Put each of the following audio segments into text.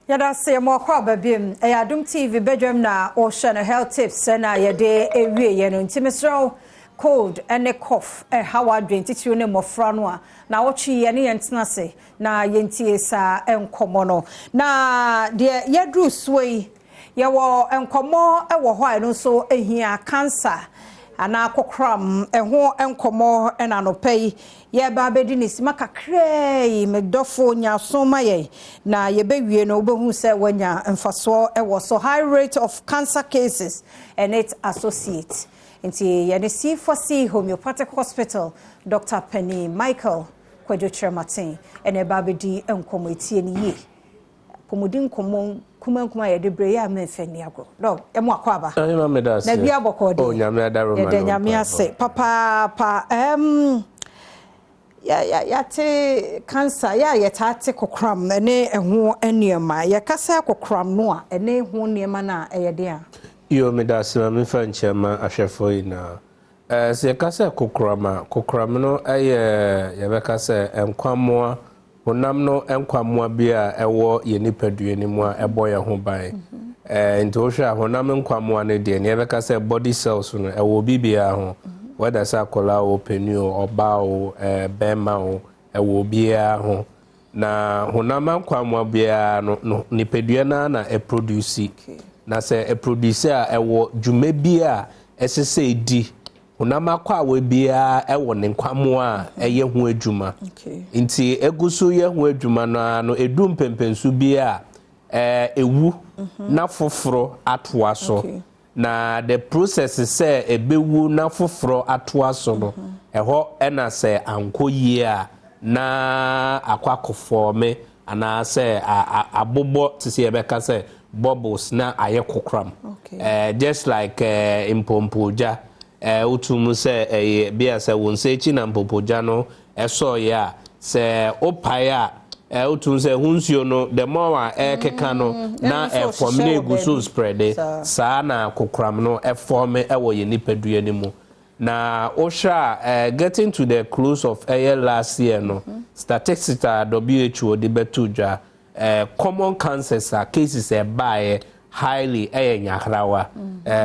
Yada say mo kwa babim Adom TV Badwam na o share health tips na yede ewie ye no ntimisro cold and cough how adwen titiri ne mofra no a na wo twi ye ne yentena se na yentie sa enkomo no na de yadru swei ye wo enkomo wo ho no so ehia cancer ana kokram ho enkomo na no pay ye ba bedi ni sima kakrai medofo nya so maye na ye bewie no obehu se wanya mfaso wo so high rate of cancer cases and its associates inti ye ne C4C Homeopathic Hospital Dr. Penny Michael Kwadwotre Martin ene ba bedi enkomo etie ni ye komodin komon kuma ye de bre ya mfani ago dog e mo akwaba na bia bokode oh nyame adaro ma de nyame ase papa ya te cancer ya tate kokram ne eho eniema ya kasa kokram no a ene ho niema na eye de a yo me da se ma fa nchema ahwefo ina se kasa kokram no ye be kasa enkwamo honam no enkwamo bia ewo ye nipadue ni mu a ebo ye ho ban nti wo hwa honam enkwamo ne de ne be kasa body cells no ewo bibia ho whether sa kola o penio oba o bema o ewo bia ho na honam enkwamo bia no nipadue na produce na se produce a ewo dwuma bia esese di honam akwa we bia ewo ne nkwamo a eye ho adwuma nti egusu ye ho adwuma no edum pempensu bia ewu na foforo atoa so na the process say ebewu na foforo atoa so no eho ena say ankoyie a na akwakoforme ana say abobo tisi ebeka say bubbles na aye kokram just like impompoja utumu se bia se wonse chi na mpompoja no eso ya se opaya utumu se hunsuo no the more keka no na form na guso spread sa na kokram no form wo ye nipadua ni mu na osha getting to the close of last year no statistics WHO de betudwa common cancers are cases by highly nyahrawa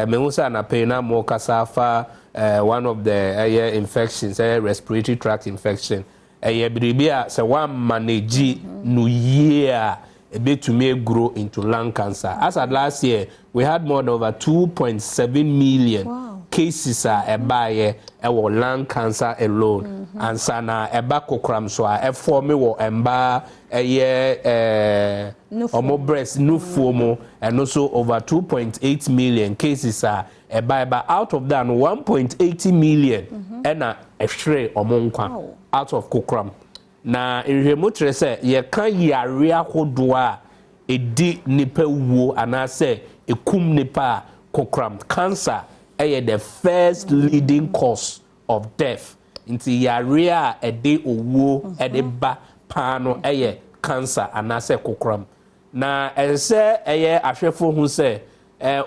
mehusa na pena mo kasafa one of the infections respiratory tract infection bribia se one manage no year a bit to make grow into lung cancer. As at last year we had more than over 2.7 million cases by lung cancer alone and sana eba kokram so form wo emba omo breast no fomo and also over 2.8 million cases by out of that 1.80 million and a shre omo out of kokram na irremotre say ye kan yare ahodo a edi nipa wuo anase ekum nipa kokram cancer the first leading cause of death inti yare a ede owo ede ba pano cancer anase kokram na ese ahwefo hu se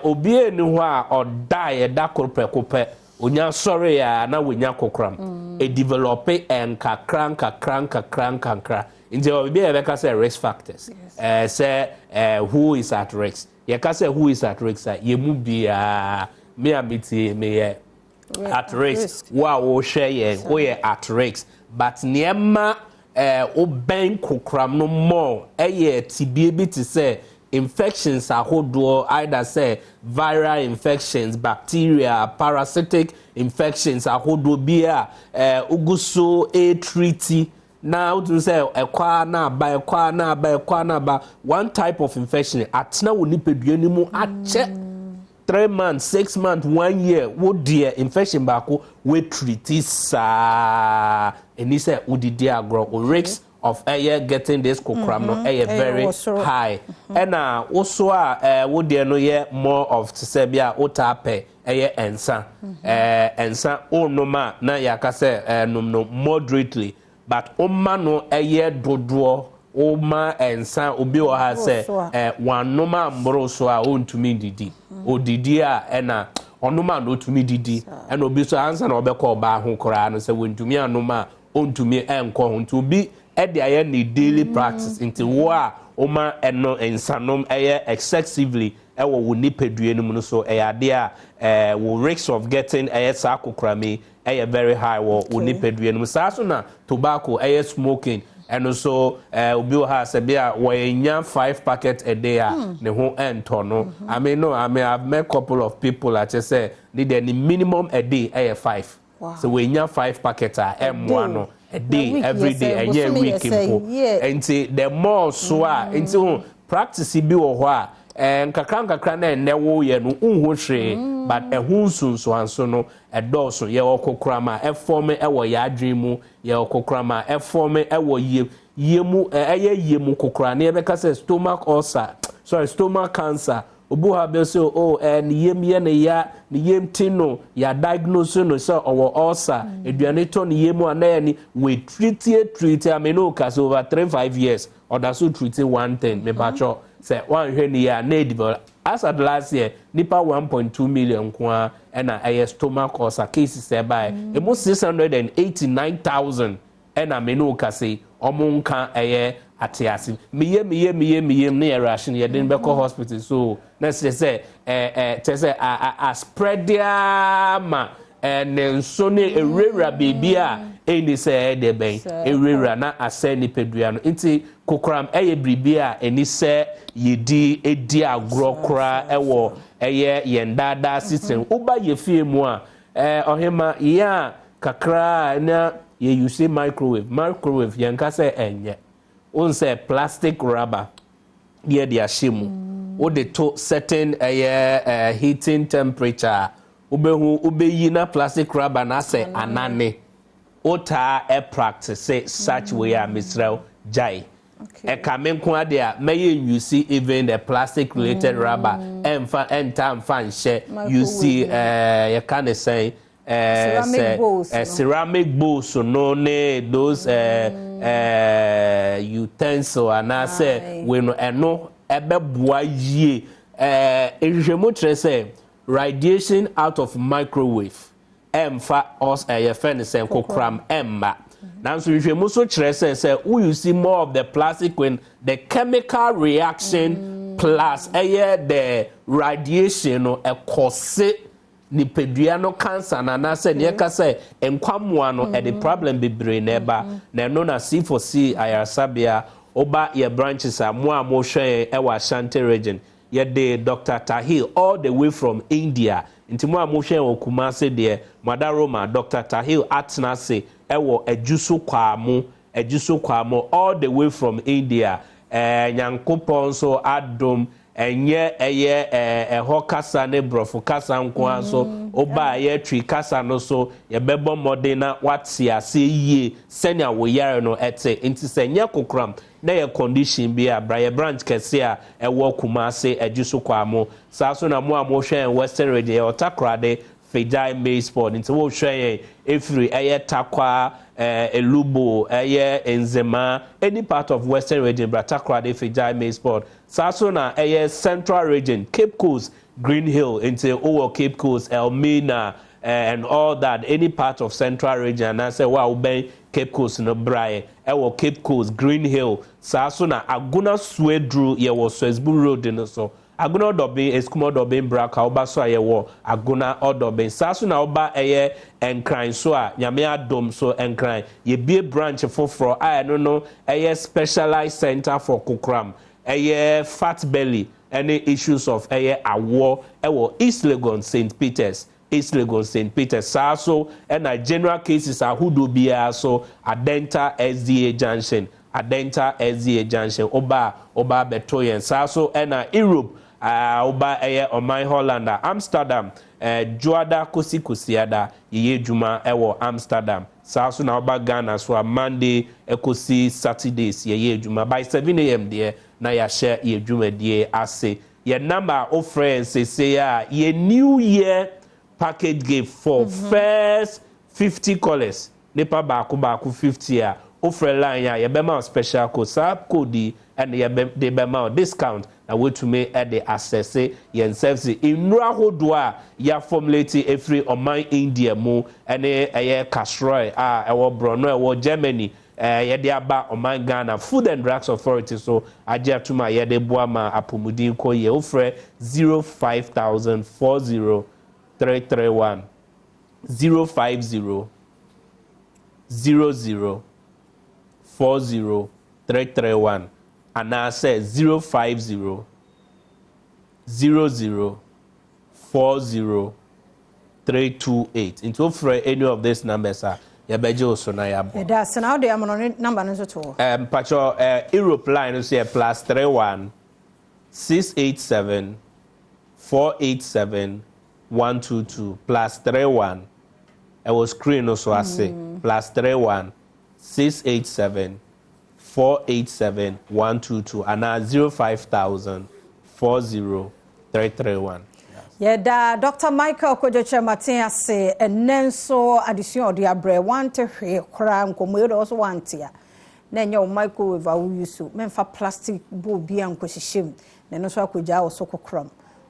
obi eni ho a oda da korpekope onya sorry ya na wonya kokram e develop nkakra inti obi ebeka say risk factors say who is at risk ye ka say who is at risk ye mu bia me amiti me at risk wa wo share ye wo ye at risk but niema oben kokram no more tibie bi ti say infections ahodo either say viral infections bacteria parasitic infections ahodo bia uguso treaty now to say ekwa na ba one type of infection atna woni pedua ni mu ache 3 months 6 months 1 year wo dear infection bako we treat sa eni say udidi agro risk of getting this kokram no very high and also wo dear no ye more of to say bia otape ensa onoma na yakase no moderately but oma no dodo oma ensa obi o ha say wanoma mbro so a ontumi didi odidi a ena onoma no otumi didi ena obi so ansa na obekọ ba ho kora no say wontumi anoma ontumi enko ho nti obi ede aye ni daily practice nti wo a oma eno ensanom excessively ewo wo nipadue no mu so ade a wo risks of getting sa kokora very high wo nipadue no saa so na tobacco smoking and also obi has a beer where 5 packets a day ne ho ento no I mean I've met a couple of like I just say need any minimum a day 5 so we 5 packets M1 a day every day a year week and the more so into practice bi wo ho kakra na ennewo ye no unho hwe but ehunsun so anso no edoso ye okokora ma eform ewo ya adwemu ye okokora ma eform ewo yemu yemu kokora na ebeka say stomach ulcer stomach cancer obu ha be say yem ye ne ya ne yem tino ya diagnose no say owo ulcer eduane to ne yemu ana ni we treat ameno case over 3-5 years or that so treat one thing me bacho say one hwe ya na develop as at last year nipa 1.2 million kwa na stomach ulcer cases by almost 689,000 na menu kase omunka atiasi miye na ya ration ye den be hospital so na say a spread ma and so ne ewura baby a eni say de ben ewura na ase ni pedua no nti kokram bribi a eni say yedi edi agro kra ewo yendada system uba ye fie mu a ohema ya kakra na ye use microwave yanka say enye on say plastic rubber ye de ashemu o de to certain heating temperature ubeyi na plastic rubber na say anane ota practice such way a misrel jai coming there may you see even the plastic related rubber and fan share you see you can say ceramic bowls so no ne those utensil and I say we no ebe boa yie ehwemo tre say radiation out of microwave emfa us your friend say kokram emma now so ehwemo so tre say you see more of the plastic when the chemical reaction plus the radiation no cause ni pedua no cancer na say ne ka say enkwammoa no the problem be brain neba na no na C4C ayasabia oba your branches are mo hwe Ashanti region ye de Dr. Tahil all the way from India inti mo hwe Kumasi de Madaroma Dr. Tahil atna say ewo ajuso kwamo all the way from India nyankopon so Adom enye ho kasa ne brofo kasa nko so oba ye twi kasa no so ye bebo modena wati ase yie senya wo yare no ete nti senya kokram na ye condition bi a braye branch kese a ewo Kumasi ajuso kwamo sa so na mo hwe Western region otakrade Fejai May Sport nti wo hwe efiri takwa Elubo Enzema any part of Western region Bratakrade Fejai May Sport saso na Central region Cape Coast Green Hill into over Cape Coast Elmina and all that any part of Central region and I say wow ben Cape Coast no brae Cape Coast Green Hill saso na Aguna Swedru ye wo Swesbu Road no so Aguna Odobin Eskumo Odobin Braka oba so ayewo Aguna Odobin saso na oba enkran so a nyame adom so enkran ye bie branch foforo I no no specialized center for kokram fat belly any issues of awo East Legon St. Peter's saso and general cases are hudu bia so Adenta SDA junction oba betoyen saso and Europe oba Oman Hollander Amsterdam Juada Kusiada ye juma Amsterdam saso na oba Ghana so Monday ekosi Saturdays ye juma by 7 a.m. there na ya share ye juma die ase ye number of friends say ye new year package gift for first 50 callers nipa baako 50 a offer line ya ye be ma special code sap code and ye be de be ma discount na wetume e de access ye service inura hodo a ya formulate every Oman India mu ene casserole ewo Brono ewo Germany yɛde aba Oman Ghana Food and Drugs Authority so agye atuma yɛde boa ma apomudin kɔ yɛ ofrɛ 05000 40331 050 00 40331 and I say 050 00 40328 into offer any of these numbers are yabeje osona yabo that's now the number no to pacho Europe line say +31 687 487 122 +31 I was screen also I say +31 687 487 122 and now 05000 40331. Yeda Dr. Michael Kojoche Martin ase enenso addition de abre want hwe kora nkomo also want ya na nya o microwave awu yusu memfa plastic bowl bia nkohyehyem na no so akoja wo so kokrom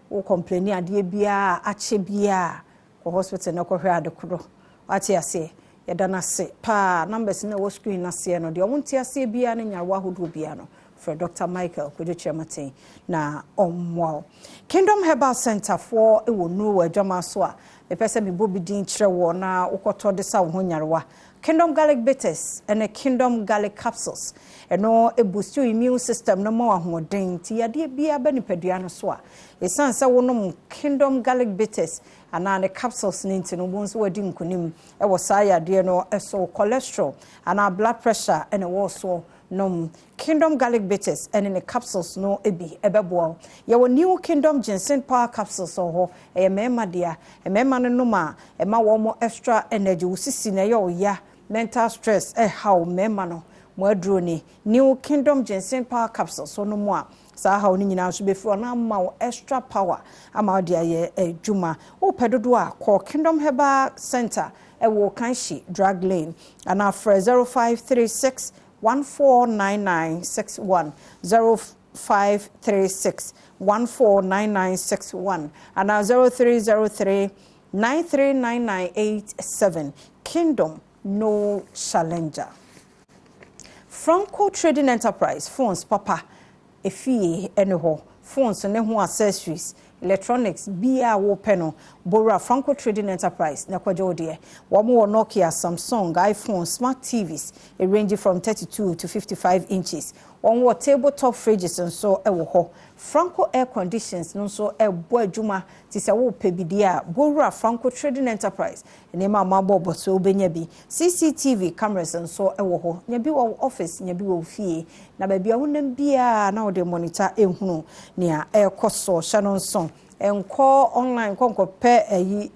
wo complain ade bia ache bia ko hospital na ko hwe adekoro ati ase yeda na se pa numbers na wo screen na se no de o wonti ase bia na nya wa hodo bia no for Dr. Michael Kojoche Martin na omwa Kingdom Herbal Center for ewo no adwama so a me pese me bobi din kire wo na ukoto de sa wo nyarewa Kingdom Garlic Bitters and a Kingdom Garlic Capsules eno e boost your immune system no ma ahoden ti yade bia ba nipadua no so a esan se wo no Kingdom Garlic Bitters ana the capsules ninti no bo nso wadi nkunim e wo sa yade no so cholesterol ana blood pressure and e wo so no Kingdom Garlic Bitters and in the capsules no ebi ebebo your new Kingdom Ginseng Power Capsules ho e mema dia e mema no ma e ma wo mo extra energy usisi na yo ya mental stress e how mema no mo aduro ni new Kingdom Ginseng Power Capsules so no mo a sa how ni nyina so befu na ma wo extra power ama dia ye adwuma wo pedodo a call Kingdom Herbal Center e wo Kanshi Drug Lane and after 0536 149961 0536 149961 and now 0303 939987 Kingdom no challenger. Franco Trading Enterprise phones papa efie enoho phones ne ho accessories electronics bia wo peno bora Franco Trading Enterprise na kwajo de wo mo Nokia, Samsung, iPhone, smart TVs it range from 32 to 55 inches on what tabletop fridges and so e wo ho Franco air conditions no so e bo adwuma ti se wo pebidia bora Franco Trading Enterprise ne ma bobo so benya bi CCTV cameras and so e wo ho nya bi wo office nya bi wo fie na ba bia wonam bia na wo de monitor ehunu ne a koso Shannon song enko online konko pe eyi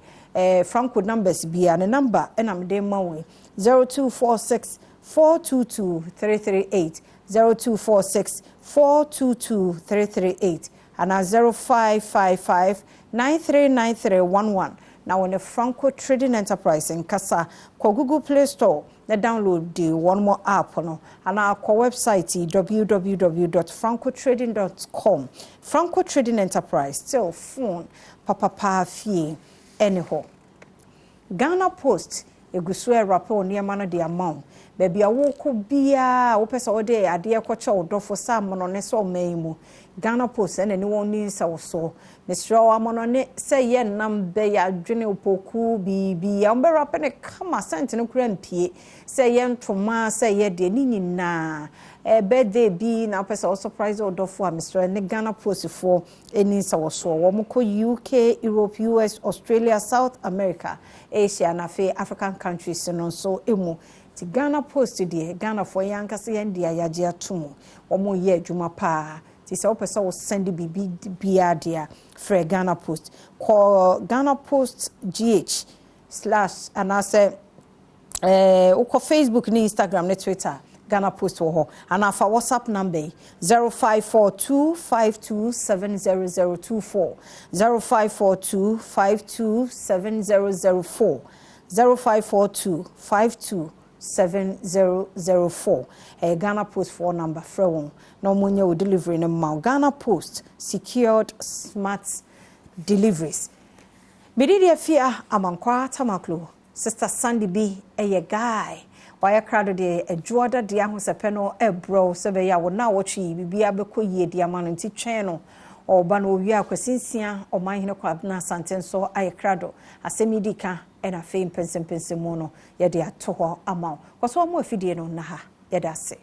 Franco numbers bia ne number enam de mawe 0246 422 338 0246 422 338 and 0555 939311 now on a Franco Trading Enterprise in Kasa ko Google Play Store na download the one more app no and our website www.francotrading.com Franco Trading Enterprise still phone papa fie anyhow Ghana Post egusu rapport niema no de amount baby awoko bia wo pesa wo de ade ekwocha odofo sam no ne so maimu Ghana Post ene ne won ni nsa wo so mesro amono ne se ye nam be ya dwene opoku bibi ya mbe rap ne kama sent ne kura mpie se ye ntoma se ye de ni nyina birthday bi na pesa wo surprise odofo a mesro ne Ghana Post for eni nsa wo so wo mko UK, Europe, US, Australia, South America, Asia na fe African countries no so emu ti Ghana Post de Ghana for yanka se yandia yaje atumu omo ye adwuma pa ti se opesa wo send bibi bia dia for Ghana Post call Ghana Post GH/ and I say uko Facebook ni Instagram ni Twitter Ghana Post ho and afa WhatsApp number 054252700024 0542527004 0542527004 Ghana Post for number from no money we delivery no ma Ghana Post secured smart deliveries Medidi afia amankwa tamaklo Sister Sandy B guy waya krado de adwoda de ahosepe no ebro sebe ya wona wochi bibia beko yie de ama no nti twen no oba no wi akwasinsia omanhene kwabna santenso ayekrado asemidika ena fe mpensempensemu no ye de ato ho ama kwaso mo afidie no na ha ye da se